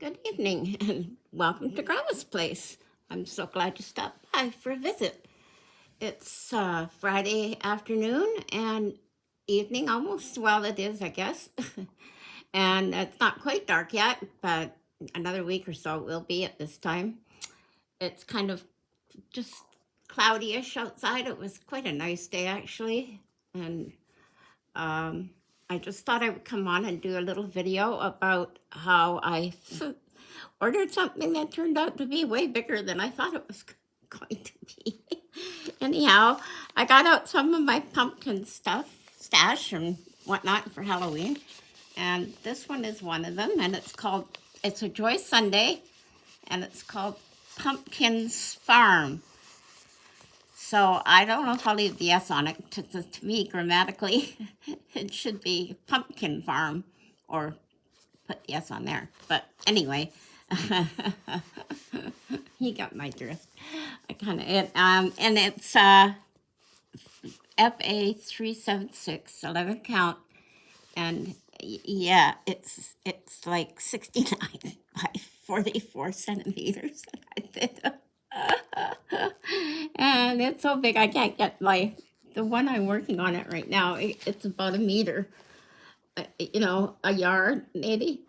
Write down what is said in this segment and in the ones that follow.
Good evening and welcome to Grandma's Place. I'm so glad you stopped by for a visit. It's Friday afternoon and evening almost. Well, it is, I guess. And it's not quite dark yet, but another week or so it will be at this time. It's kind of just cloudy-ish outside. It was quite a nice day actually. And I just thought I would come on and do a little video about how I ordered something that turned out to be way bigger than I thought it was going to be. Anyhow, I got out some of my pumpkin stash and whatnot for Halloween. And this one is one of them, and it's a Joy Sunday, and it's called Pumpkin's Farm. So I don't know if I'll leave the S on it. To me, grammatically, it should be Pumpkin Farm, or put the S on there. But anyway, you got my drift. And it's FA 376 11 count, and yeah, it's like 69 by 44 centimeters. I did. And it's so big I can't get the one I'm working on it right now. It's about a meter, a yard maybe.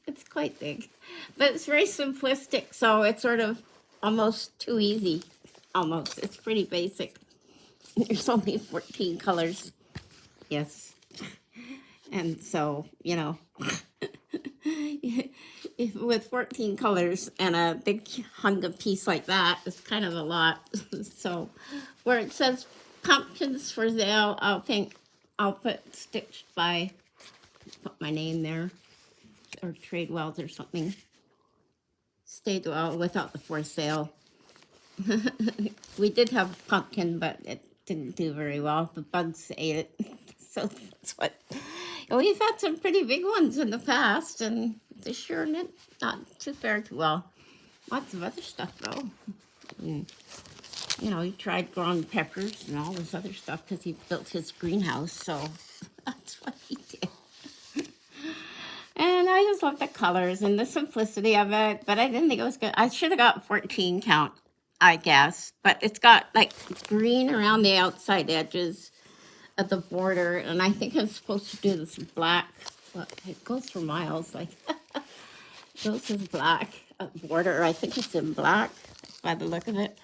It's quite big, but it's very simplistic, so it's sort of almost too easy. Almost, it's pretty basic. There's only 14 colors. Yes, and so with 14 colors and a big hunk of piece like that, it's kind of a lot. So where it says pumpkins for sale, I'll put stitched by, put my name there, or trade wells or something. Stayed well without the for sale. We did have pumpkin, but it didn't do very well. The bugs ate it. So that's what. We've had some pretty big ones in the past, and this year not too fared too well. Lots of other stuff though. And, he tried growing peppers and all this other stuff because he built his greenhouse. So that's what he did. And I just love the colors and the simplicity of it, but I didn't think it was good. I should have got 14 count, I guess, but it's got like green around the outside edges of the border, and I think I'm supposed to do this black. Well, it goes for miles, like this is black border. I think it's in black by the look of it,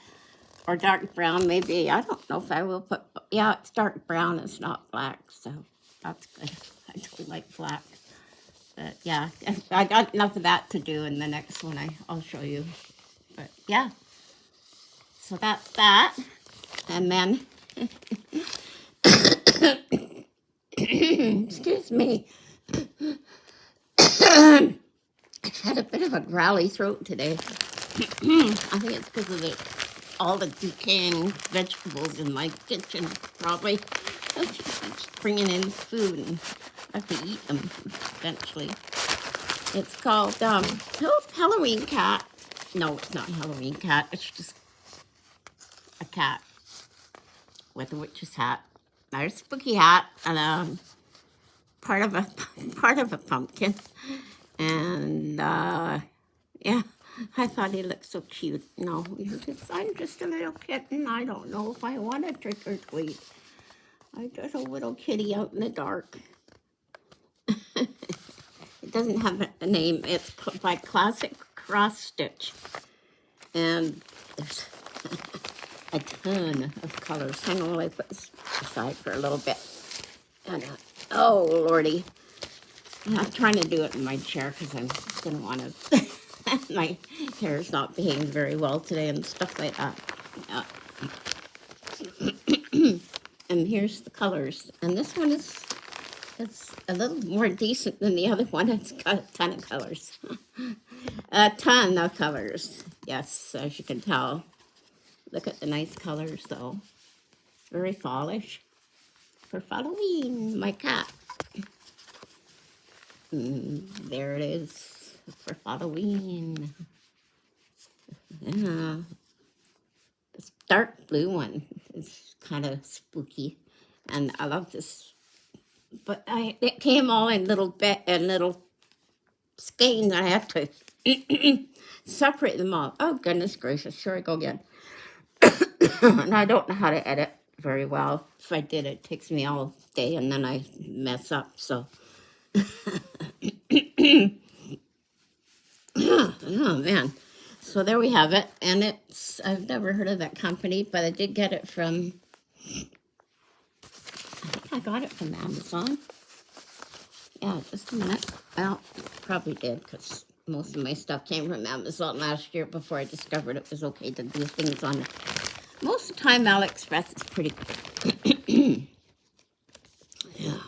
or dark brown maybe. I don't know if I will put. Yeah, it's dark brown. It's not black, so that's good. I don't like black. But yeah, I got enough of that to do in the next one I'll show you. But yeah, so that's that. And then, excuse me, I had a bit of a growly throat today. I think it's because of all the decaying vegetables in my kitchen, probably. It's bringing in food and I have to eat them eventually. It's called Halloween Cat. No, it's not Halloween Cat. It's just a cat with a witch's hat. There's a spooky hat and part of a pumpkin. And yeah, I thought he looked so cute. No, I'm just a little kitten. I don't know if I want to trick or treat. I'm just a little kitty out in the dark. It doesn't have a name. It's by Classic Cross Stitch. And there's a ton of colors. Hang on while I put this aside for a little bit. And, oh, Lordy. I'm trying to do it in my chair because I'm going to want to. My hair is not behaving very well today and stuff like that. And here's the colors. And this one it's a little more decent than the other one. It's got a ton of colors. A ton of colors. Yes, as you can tell. Look at the nice colors, though. Very fallish. For Halloween, my cat. There it is. For Halloween. Yeah. This dark blue one is kind of spooky. And I love this. But it came all in little skein that I have to separate them all. Oh, goodness gracious. Here I go again. And I don't know how to edit very well. If I did, it takes me all day and then I mess up. So, oh man. So there we have it. And I've never heard of that company, but I did get it from, I think I got it from Amazon. Yeah, just a minute. Well, probably did because most of my stuff came from Amazon last year before I discovered it was okay to do things on it. Most of the time, AliExpress is pretty good. Yeah.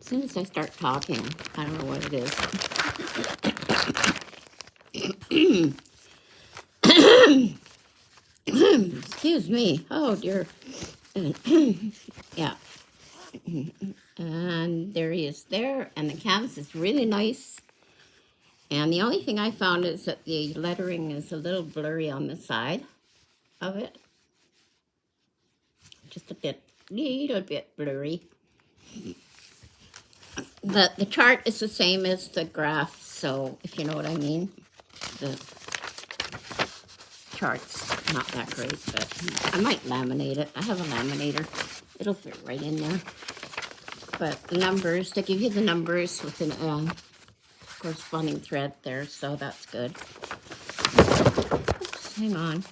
As soon as I start talking, I don't know what it is. Excuse me. Oh, dear. Yeah. And there he is there. And the canvas is really nice. And the only thing I found is that the lettering is a little blurry on the side of it. Just a little bit blurry. The chart is the same as the graph, so if you know what I mean. The chart's not that great, but I might laminate it. I have a laminator. It'll fit right in there. But the numbers, they give you the numbers with an corresponding thread there, so that's good. Oops, hang on.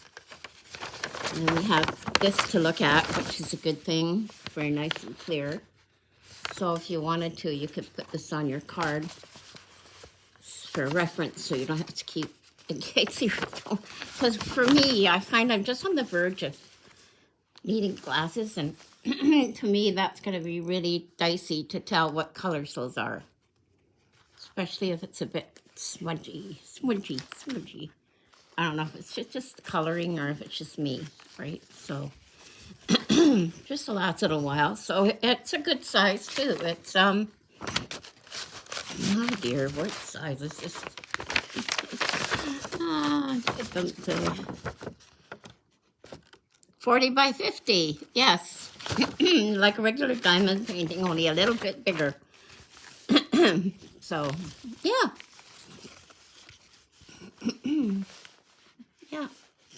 And then we have this to look at, which is a good thing. Very nice and clear. So if you wanted to, you could put this on your card for reference so you don't have to keep, in case you don't. Because for me, I find I'm just on the verge of needing glasses, and to me, that's going to be really dicey to tell what colors those are. Especially if it's a bit smudgy. I don't know if it's just the coloring or if it's just me, right? So, just lasts a little while. So it's a good size too. It's, oh dear, what size is this? Get them to 40 by 50, yes. Like a regular diamond painting, only a little bit bigger. So, yeah. Yeah,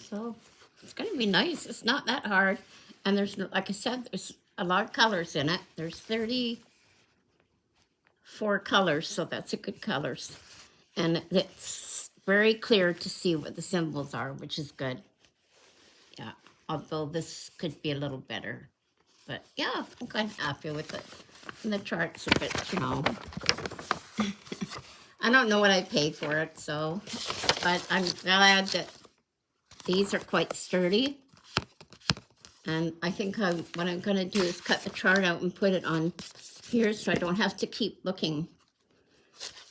so it's going to be nice. It's not that hard. And there's, like I said, there's a lot of colors in it. There's 34 colors, so that's a good colors. And it's very clear to see what the symbols are, which is good. Yeah, although this could be a little better. But yeah, I'm kind of happy with it. And the chart's a bit, you know. I don't know what I paid for it, so. But I'm glad that these are quite sturdy. And I think what I'm going to do is cut the chart out and put it on here so I don't have to keep looking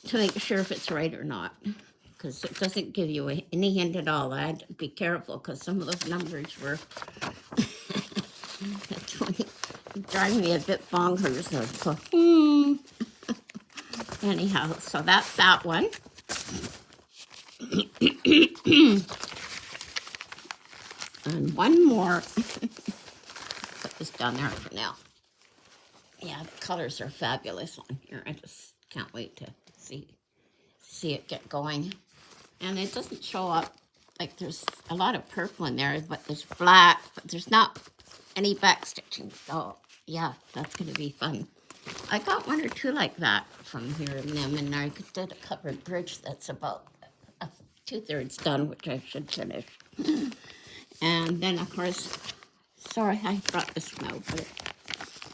to make sure if it's right or not. Because it doesn't give you any hint at all. I had to be careful because some of those numbers were driving me a bit bonkers. So, anyhow, so that's that one. And one more. Put this down there for now. Yeah, the colors are fabulous on here. I just can't wait to see it get going. And it doesn't show up, like there's a lot of purple in there, but there's black, but there's not any back stitching. So yeah, that's going to be fun. I got one or two like that from here and them, and I did a covered bridge that's about 2/3 done, which I should finish. And then, of course, sorry I brought this one out, but it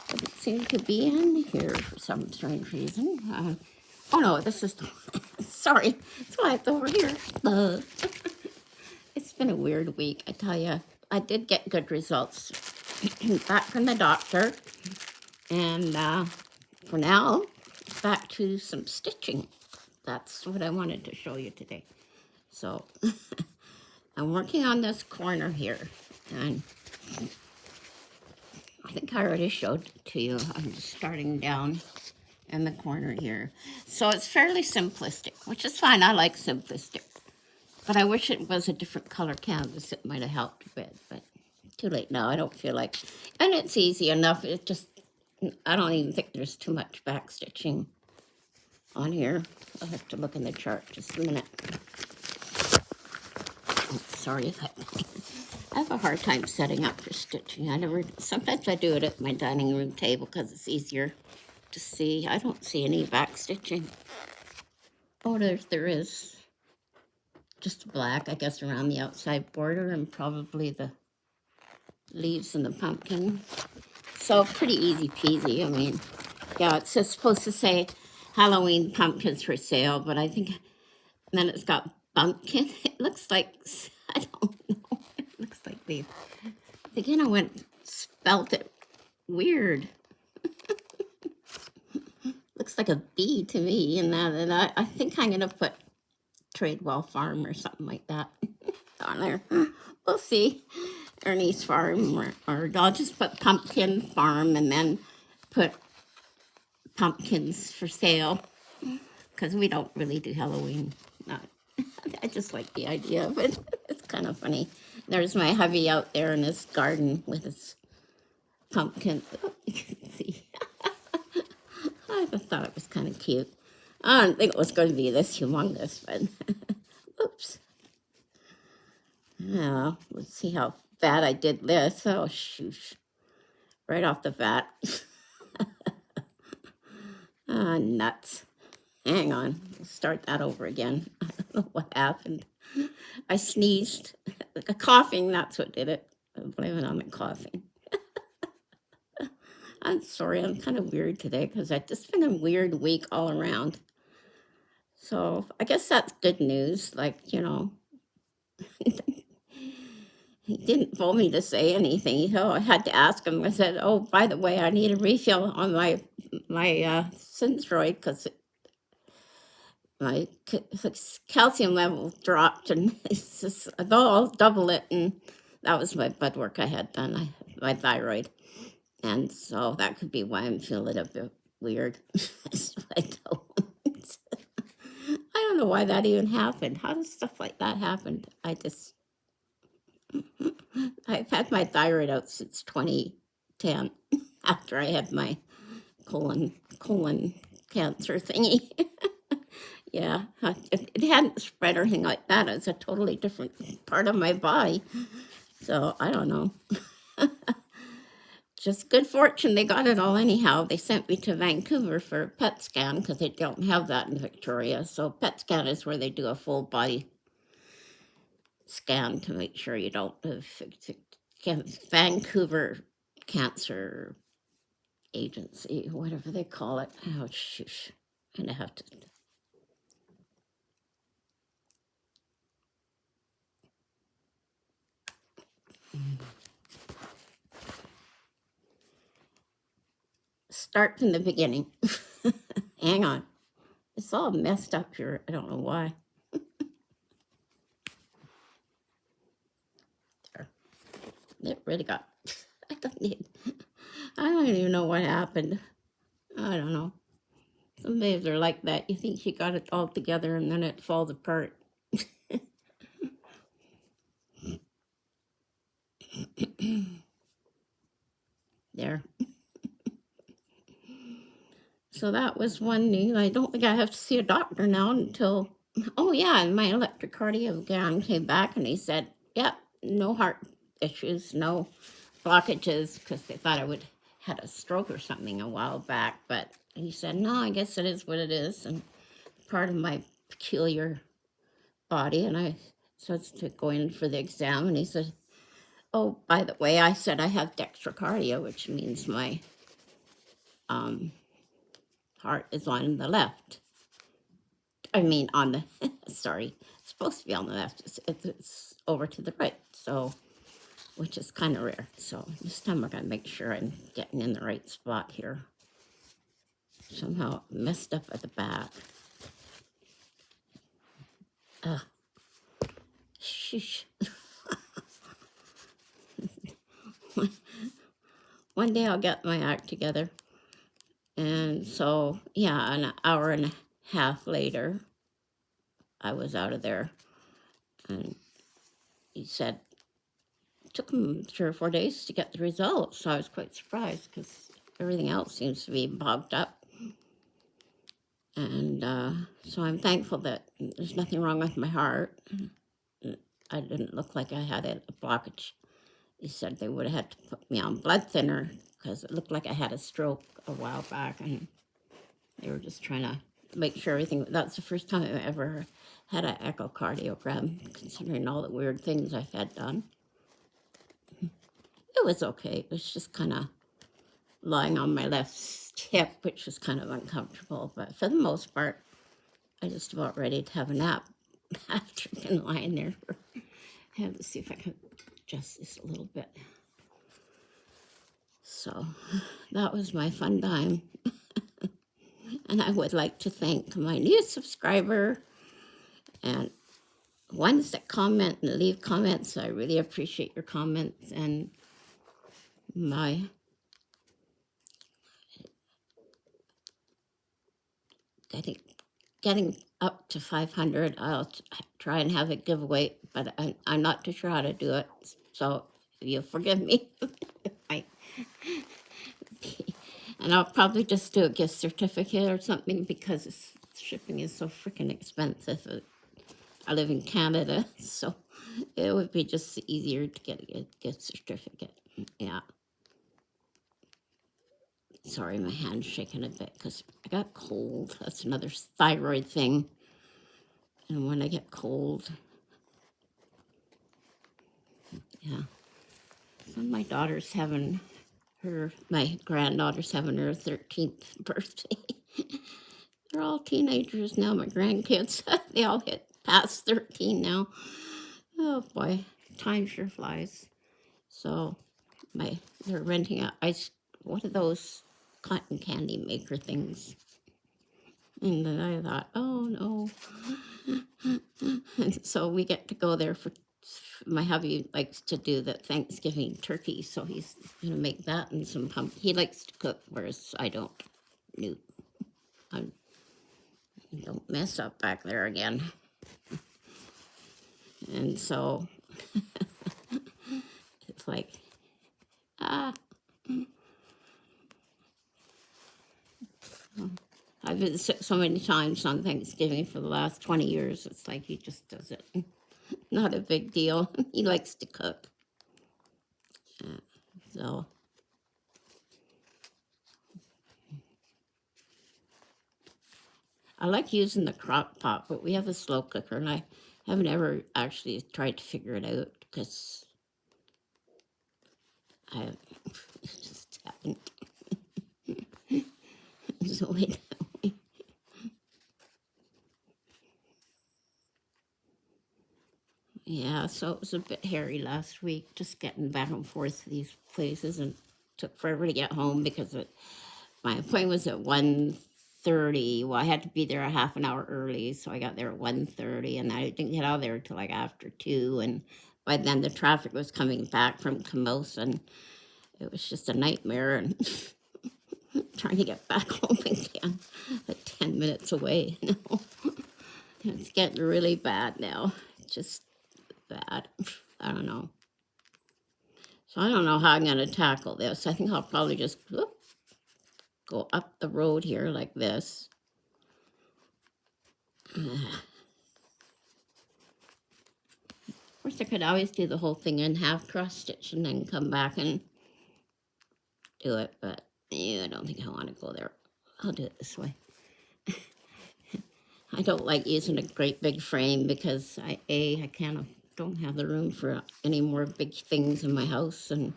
doesn't seem to be in here for some strange reason. Oh no, this is, sorry, it's why it's over here. It's been a weird week, I tell you. I did get good results back from the doctor, and for now, back to some stitching. That's what I wanted to show you today. So, I'm working on this corner here, and I think I already showed it to you. I'm just starting down in the corner here. So it's fairly simplistic, which is fine. I like simplistic. But I wish it was a different color canvas. It might have helped a bit, but too late now. I don't feel like, and it's easy enough. It just, I don't even think there's too much back stitching on here. I'll have to look in the chart just a minute. Oh, sorry if I have a hard time setting up for stitching. Sometimes I do it at my dining room table because it's easier to see. I don't see any back stitching. Oh, there is just black, I guess, around the outside border and probably the leaves and the pumpkin. So pretty easy peasy. I mean, yeah, it's just supposed to say Halloween pumpkins for sale, but I think then it's got bumpkin. It looks like, I don't know. It looks like they kind of spelt it weird. Looks like a bee to me, and I think I'm gonna put Tradewell Farm or something like that on there. We'll see. Ernie's Farm, or I'll just put Pumpkin Farm and then put pumpkins for sale, because we don't really do Halloween. Not, I just like the idea of it. It's kind of funny. There's my hubby out there in his garden with his pumpkin. Oh, you can see. I just thought it was kind of cute. I didn't think it was going to be this humongous, but oops. Yeah, let's see how bad I did this. Oh, shoosh. Right off the bat. Ah, nuts. Hang on. We'll start that over again. I don't know what happened. I sneezed. Coughing, that's what did it. I'm blaming on my coughing. I'm sorry, I'm kind of weird today because I've just been a weird week all around. So I guess that's good news. Like, you know, he didn't want me to say anything. So I had to ask him. I said, oh, by the way, I need a refill on my Synthroid because my calcium level dropped, and it's just, I'll double it. And that was my blood work I had done, my thyroid. And so that could be why I'm feeling a bit weird. So I don't know why that even happened. How does stuff like that happen? I've had my thyroid out since 2010, after I had my colon cancer thingy. Yeah, it hadn't spread or anything like that. It's a totally different part of my body. So I don't know. Just good fortune they got it all anyhow. They sent me to Vancouver for a PET scan because they don't have that in Victoria. So PET scan is where they do a full body scan to make sure you don't have Vancouver Cancer Agency, whatever they call it. Oh, shush. I'm going to have to... Start from the beginning. Hang on. It's all messed up here. I don't know why. There. It really got... I don't even know what happened. I don't know. Some days are like that. You think you got it all together and then it falls apart. There. So that was one knee. I don't think I have to see a doctor now until, oh yeah, and my electrocardiogram came back and he said, yep, no heart issues, no blockages, because they thought I would had a stroke or something a while back. But he said, no, I guess it is what it is, and part of my peculiar body. And I said to go in for the exam, and he said, oh, by the way, I said I have dextrocardia, which means my heart is on the left. I mean, on the, sorry, it's supposed to be on the left. It's over to the right, so, which is kind of rare. So this time we're going to make sure I'm getting in the right spot here. Somehow messed up at the back. Sheesh. One day I'll get my act together. And so, yeah, an hour and a half later, I was out of there. And he said, it took him 3 or 4 days to get the results. So I was quite surprised because everything else seems to be bogged up. And so I'm thankful that there's nothing wrong with my heart. I didn't look like I had a blockage. They said they would have had to put me on blood thinner because it looked like I had a stroke a while back, and they were just trying to make sure everything. That's the first time I ever had an echocardiogram, considering all the weird things I've had done. It was okay. It was just kind of lying on my left hip, which was kind of uncomfortable. But for the most part, I just about ready to have a nap after been lying there. I have to see if I can adjust this a little bit. So that was my fun time. And I would like to thank my new subscriber and ones that comment and leave comments. I really appreciate your comments, and my getting up to 500. I'll try and have a giveaway, but I'm not too sure how to do it. So you'll forgive me. And I'll probably just do a gift certificate or something because shipping is so freaking expensive. I live in Canada, so it would be just easier to get a gift certificate. Yeah. Sorry, my hand's shaking a bit because I got cold. That's another thyroid thing. And when I get cold, yeah. So my daughter's having my granddaughter's having her 13th birthday. They're all teenagers now, my grandkids. They all hit past 13 now. Oh boy, time sure flies. So they're renting a what are those cotton candy maker things? And then I thought, oh no. And so we get to go there for, my hubby likes to do the Thanksgiving turkey, so he's gonna make that and some pumpkin. He likes to cook, whereas I don't. No, I don't mess up back there again. And so it's like, I've been sick so many times on Thanksgiving for the last 20 years. It's like he just does it. Not a big deal. He likes to cook. So I like using the crock pot, but we have a slow cooker, and I haven't ever actually tried to figure it out because I just haven't. So wait. Yeah, so it was a bit hairy last week, just getting back and forth to these places, and took forever to get home because my appointment was at 1:30. Well, I had to be there a half an hour early, so I got there at 1:30, and I didn't get out of there until like after 2, and by then the traffic was coming back from Camosa, and it was just a nightmare, and trying to get back home again, like 10 minutes away. It's getting really bad now, just bad. I don't know. So I don't know how I'm going to tackle this. I think I'll probably just go up the road here like this. Of course, I could always do the whole thing in half cross stitch and then come back and do it, but yeah, I don't think I want to go there. I'll do it this way. I don't like using a great big frame because I don't have the room for any more big things in my house, and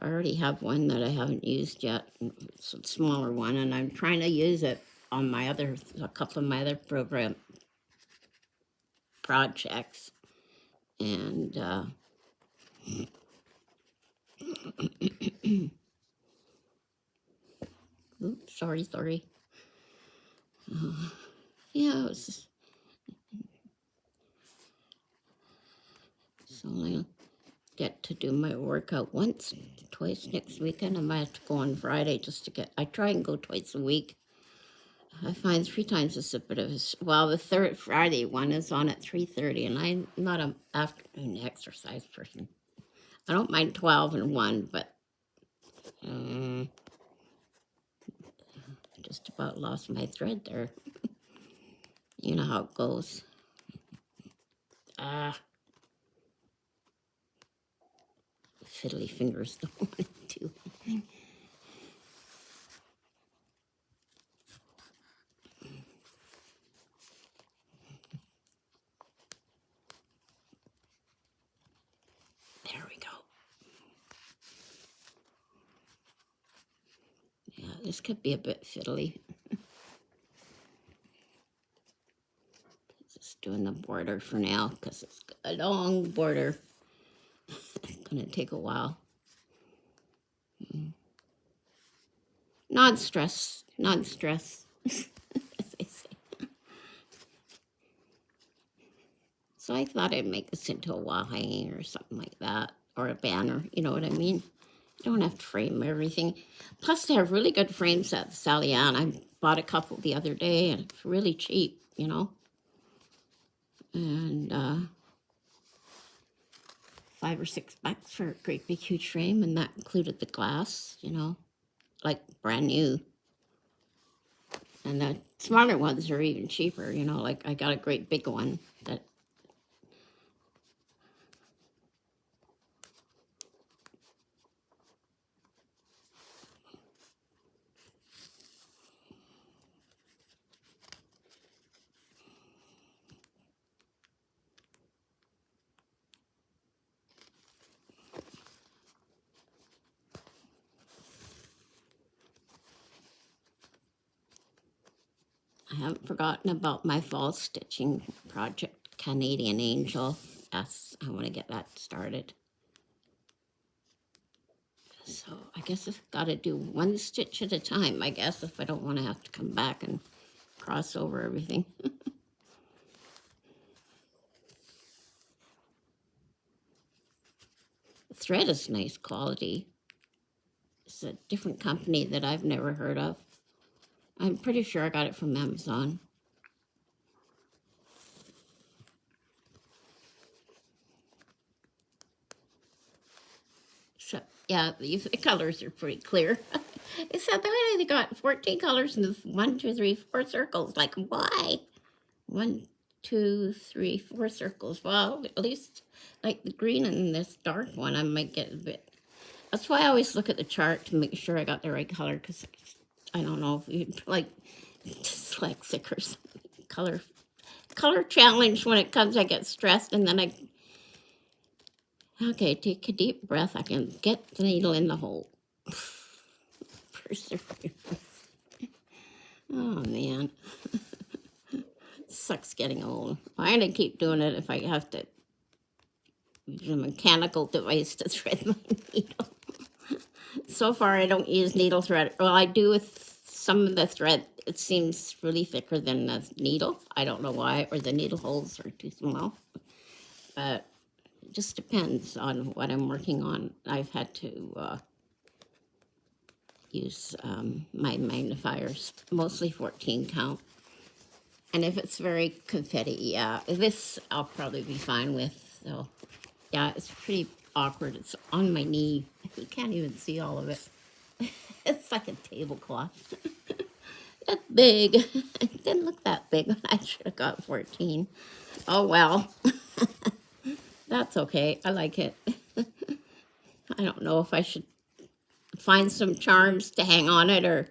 I already have one that I haven't used yet. It's a smaller one, and I'm trying to use it on a couple of my other projects. And oops, sorry. Yeah, it was, so I'll get to do my workout twice next weekend. I might have to go on Friday just to I try and go twice a week. I find 3 times is a bit of the third Friday one is on at 3:30, and I'm not an afternoon exercise person. I don't mind 12 and 1, but I just about lost my thread there. You know how it goes. Ah, fiddly fingers don't want to do anything. There we go. Yeah, this could be a bit fiddly. Just doing the border for now because it's a long border. It's gonna take a while. Non-stress, non-stress, as they say. So I thought I'd make this into a wall hanging or something like that, or a banner, you know what I mean? You don't have to frame everything. Plus, they have really good frames at Sally Ann. I bought a couple the other day, and it's really cheap, you know? And $5 or $6 for a great big huge frame, and that included the glass, you know, like brand new. And the smaller ones are even cheaper, you know, like I got a great big one that I haven't forgotten about my fall stitching project, Canadian Angel. Yes, I want to get that started. So I guess I've got to do one stitch at a time, I guess, if I don't want to have to come back and cross over everything. The thread is nice quality. It's a different company that I've never heard of. I'm pretty sure I got it from Amazon. So, yeah, the colors are pretty clear. It said that they got 14 colors in the 1, 2, 3, 4 circles. Like, why? 1, 2, 3, 4 circles. Well, at least like the green and this dark one, I might get a bit. That's why I always look at the chart to make sure I got the right color, because I don't know if you'd like dyslexic or something. Color challenge when it comes, I get stressed, and then okay, take a deep breath. I can get the needle in the hole. Perseverance. Oh, man. Sucks getting old. I'm going to keep doing it if I have to use a mechanical device to thread my needle. So far, I don't use needle thread. Well, I do with some of the thread. It seems really thicker than the needle. I don't know why, or the needle holes are too small. But it just depends on what I'm working on. I've had to use my magnifiers, mostly 14 count. And if it's very confetti, yeah, this I'll probably be fine with. So, yeah, it's pretty awkward. It's on my knee. You can't even see all of it. It's like a tablecloth. That's big. It didn't look that big. I should have got 14. Oh, well. That's okay. I like it. I don't know if I should find some charms to hang on it or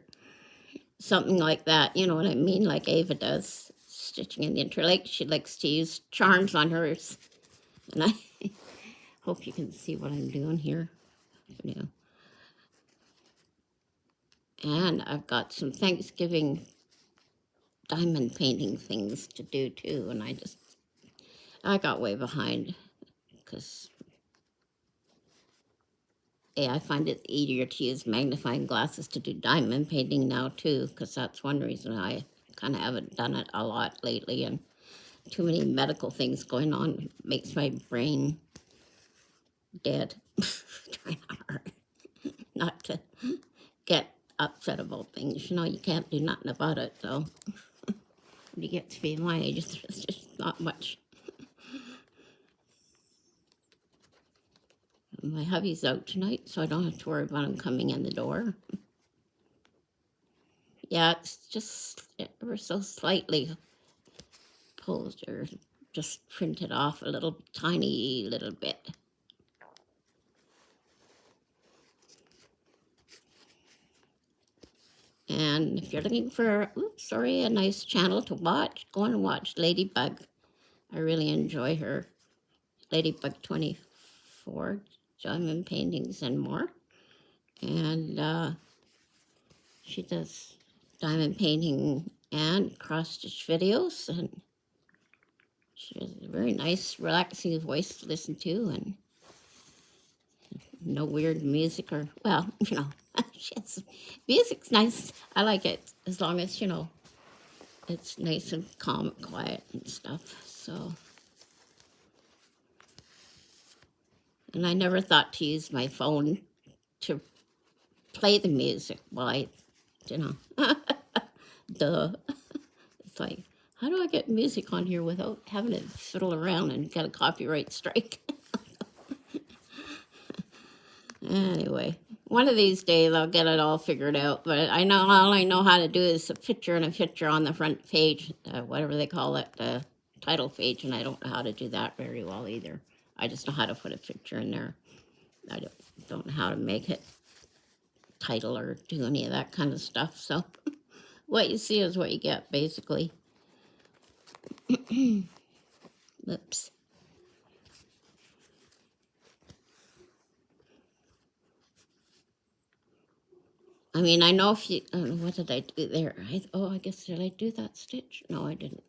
something like that. You know what I mean? Like Ava does, stitching in the interlake. She likes to use charms on hers. And I hope you can see what I'm doing here. Yeah. And I've got some Thanksgiving diamond painting things to do too. And I got way behind because I find it easier to use magnifying glasses to do diamond painting now too, because that's one reason I kind of haven't done it a lot lately. And too many medical things going on makes my brain dead. Trying hard not to get upset about things. You know, you can't do nothing about it. So when you get to be my age, there's just not much. My hubby's out tonight, so I don't have to worry about him coming in the door. Yeah, it's just ever so slightly pulled or just printed off a little tiny little bit. And if you're looking for, a nice channel to watch, go and watch Ladybug. I really enjoy her. Ladybug 24, diamond paintings and more. And she does diamond painting and cross-stitch videos, and she has a very nice, relaxing voice to listen to, and no weird music or, well, music's nice. I like it as long as, it's nice and calm and quiet and stuff. So, and I never thought to use my phone to play the music while you know, duh. It's like, how do I get music on here without having to fiddle around and get a copyright strike? Anyway, one of these days I'll get it all figured out, but I know all I know how to do is a picture and a picture on the front page, whatever they call it, the title page, and I don't know how to do that very well either. I just know how to put a picture in there. I don't know how to make it title or do any of that kind of stuff, so what you see is what you get, basically. Oops. I mean, I know if you, what did I do there? I guess, did I do that stitch? No, I didn't.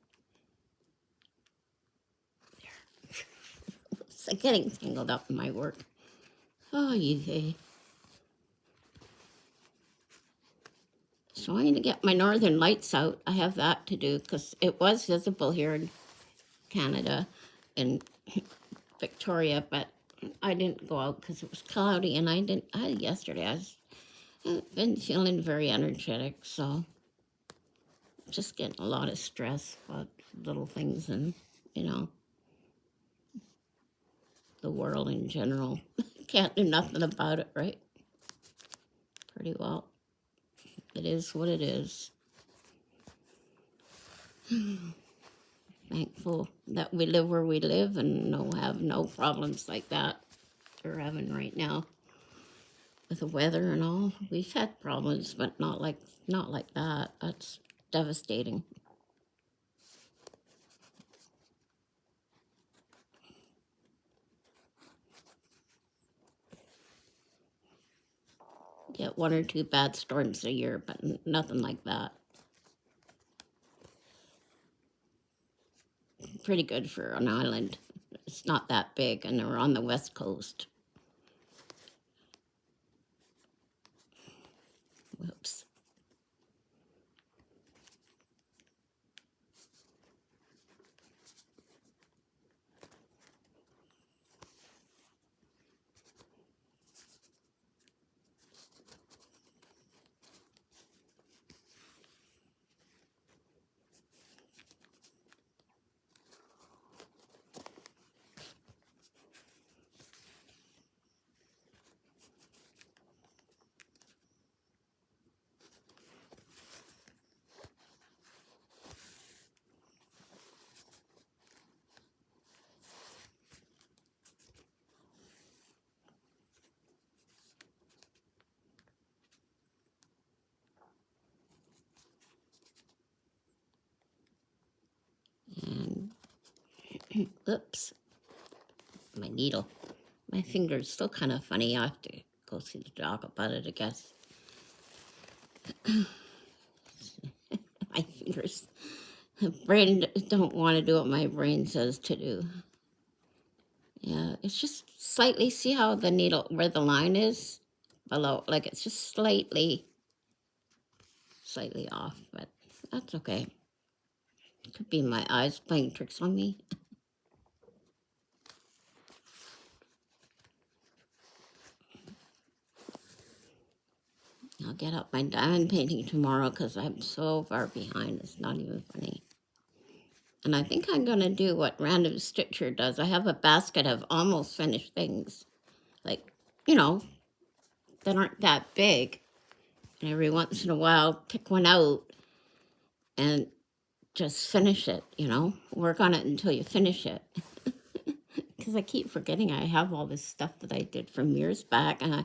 There. It's like getting tangled up in my work. Oh, yay. So I need to get my northern lights out. I have that to do because it was visible here in Canada, in Victoria, but I didn't go out because it was cloudy, and yesterday I've been feeling very energetic, so just getting a lot of stress about little things and, the world in general. Can't do nothing about it, right? Pretty well. It is what it is. Thankful that we live where we live and have no problems like that we're having right now with the weather and all. We've had problems, but not like that. That's devastating. Get one or two bad storms a year, but nothing like that. Pretty good for an island. It's not that big, and we're on the west coast. Whoops. And oops, my needle. My finger's still kind of funny. I have to go see the doc about it, I guess. My fingers. The brain don't want to do what my brain says to do. Yeah, it's just slightly, see how the needle, where the line is below, like it's just slightly off, but that's okay. It could be my eyes playing tricks on me. I'll get up my diamond painting tomorrow because I'm so far behind. It's not even funny. And I think I'm going to do what Random Stitcher does. I have a basket of almost finished things. Like, that aren't that big. And every once in a while, pick one out and just finish it, you know? Work on it until you finish it. Because I keep forgetting I have all this stuff that I did from years back, and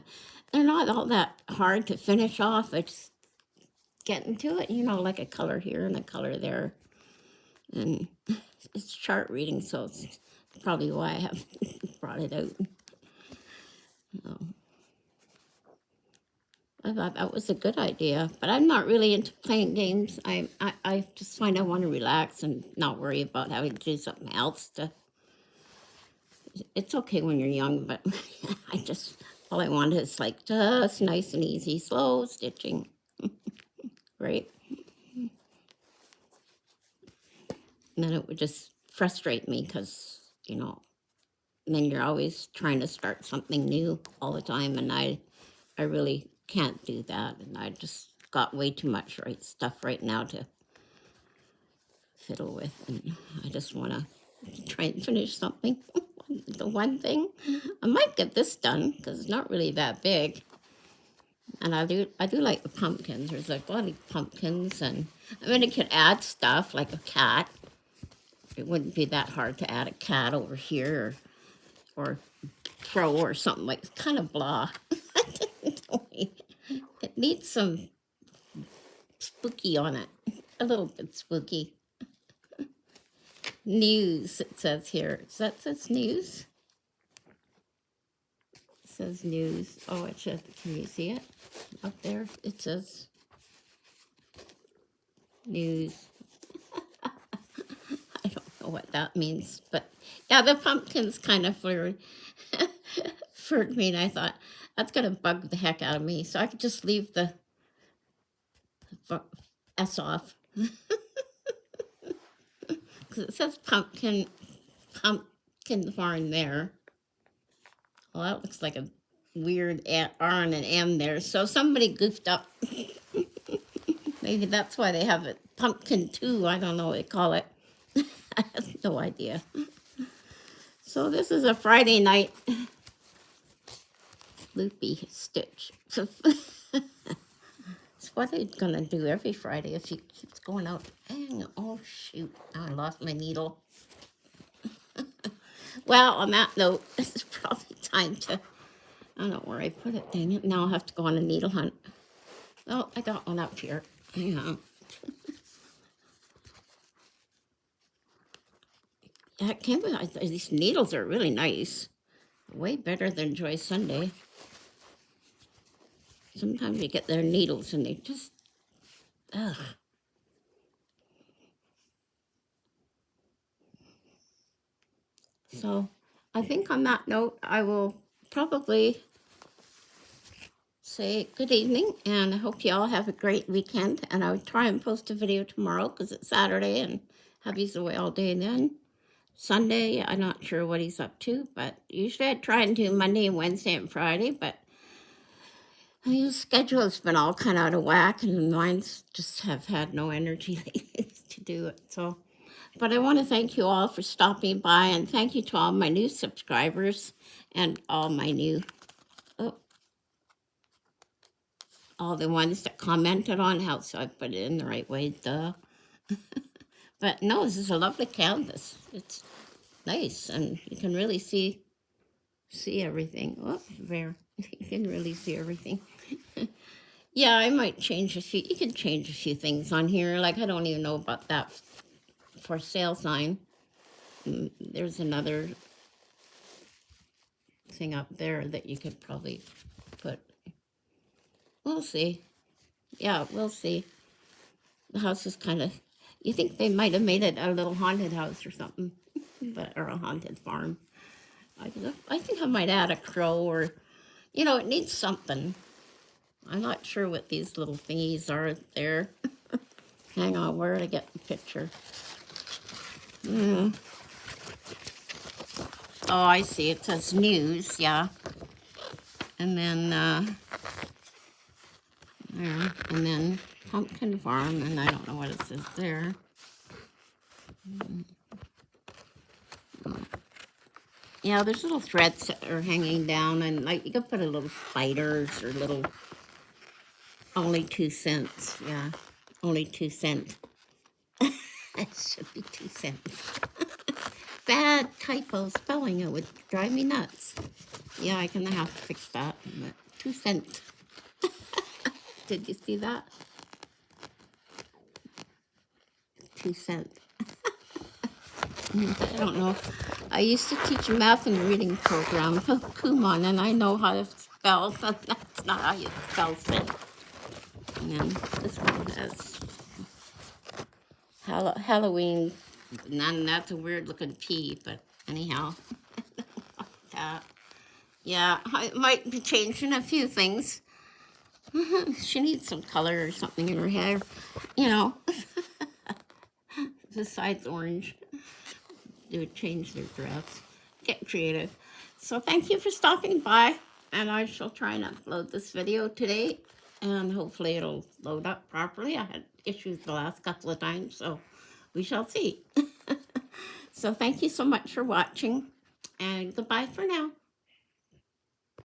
they're not all that hard to finish off. I just get into it, you know, like a color here and a color there. And it's chart reading, so it's probably why I haven't brought it out. So, I thought that was a good idea, but I'm not really into playing games. I just find I want to relax and not worry about having to do something else. It's okay when you're young, but all I want is like just nice and easy, slow stitching, right? And then it would just frustrate me because, you know, then you're always trying to start something new all the time, and I really can't do that, and I just got way too much stuff right now to fiddle with, and I just want to try and finish something. The one thing I might get this done because it's not really that big, and I do like the pumpkins. There's like a lot of pumpkins, and I mean, it could add stuff like a cat. It wouldn't be that hard to add a cat over here, or crow or something like. It's kind of blah. It needs some spooky on it, a little bit spooky. News, it says here. That says news? It says news. Oh, it should. Can you see it? Up there, it says news. I don't know what that means, but yeah, the pumpkins kind of flirted me, and I thought, that's going to bug the heck out of me, so I could just leave the S off. Because it says pumpkin farm there. Well, that looks like a weird R and an M there. So somebody goofed up. Maybe that's why they have it. Pumpkin 2, I don't know what they call it. I have no idea. So this is a Friday night loopy stitch. So it's what I'm going to do every Friday if she keeps going out. Dang, oh, shoot. I lost my needle. Well, on that note, this is probably time to, I don't know where I put it, dang it. Now I'll have to go on a needle hunt. Oh, I got one up here. Hang on. These needles are really nice. Way better than Joy Sunday. Sometimes you get their needles and they just, ugh. So I think on that note, I will probably say good evening, and I hope you all have a great weekend. And I would try and post a video tomorrow because it's Saturday and hubby's away all day then. Sunday, I'm not sure what he's up to, but usually I try and do Monday and Wednesday and Friday, but his schedule has been all kind of out of whack, and mine's just have had no energy lately to do it. So, but I want to thank you all for stopping by, and thank you to all my new subscribers and all my new, all the ones that commented on how, so I put it in the right way, duh. But no, this is a lovely canvas. It's nice, and you can really see everything. Oh, there, you can really see everything. Yeah, I might change a few. You can change a few things on here. Like, I don't even know about that for sale sign. There's another thing up there that you could probably put. We'll see. Yeah, we'll see. The house is kind of, you think they might have made it a little haunted house or something, or a haunted farm. I think I might add a crow, or, you know, it needs something. I'm not sure what these little thingies are there. Hang on, where did I get the picture? Oh, I see. It says news, yeah. And then, and then pumpkin farm, and I don't know what it says there. Yeah, there's little threads that are hanging down, and like you could put a little spiders or little Only 2 cents, yeah. Only 2 cents. It should be 2 cents. Bad typo spelling, it would drive me nuts. Yeah, I'm gonna have to fix that. But 2 cents. Did you see that? 2 cents. I don't know. I used to teach a math and reading program, Kumon, and I know how to spell, but that's not how you spell cent. And this one has Halloween, and that's a weird looking P, but anyhow. Yeah, I might be changing a few things. She needs some color or something in her hair, you know, besides orange. They would change their dress, get creative. So thank you for stopping by, and I shall try and upload this video today, and hopefully it'll load up properly. I had issues the last couple of times, so we shall see. So thank you so much for watching, and goodbye for now.